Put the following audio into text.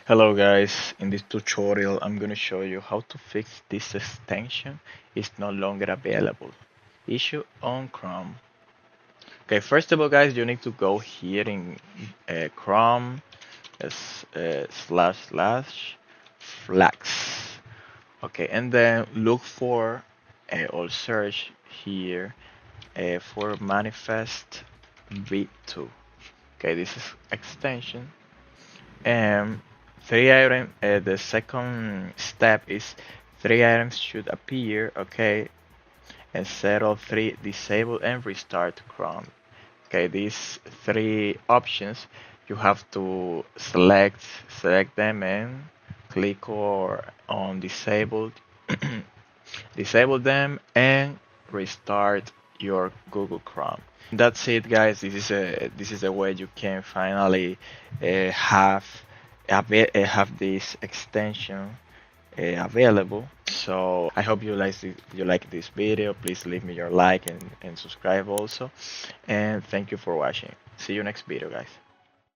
Hello guys, in this tutorial I'm going to show you how to fix this extension is no longer available. Issue on Chrome. Okay, first of all guys, you need to go here in Chrome // flags. Okay, and then look for or search here for manifest v2. Okay, this is extension. And the second step is 3 items should appear, okay, and set all 3 disable and restart Chrome. Okay, these 3 options you have to select them and click or on disabled disable them and restart your Google Chrome. That's it, guys. This is a way you can finally have have this extension available. So I hope you like this video. Please leave me your like and subscribe also. And thank you for watching. See you next video, guys.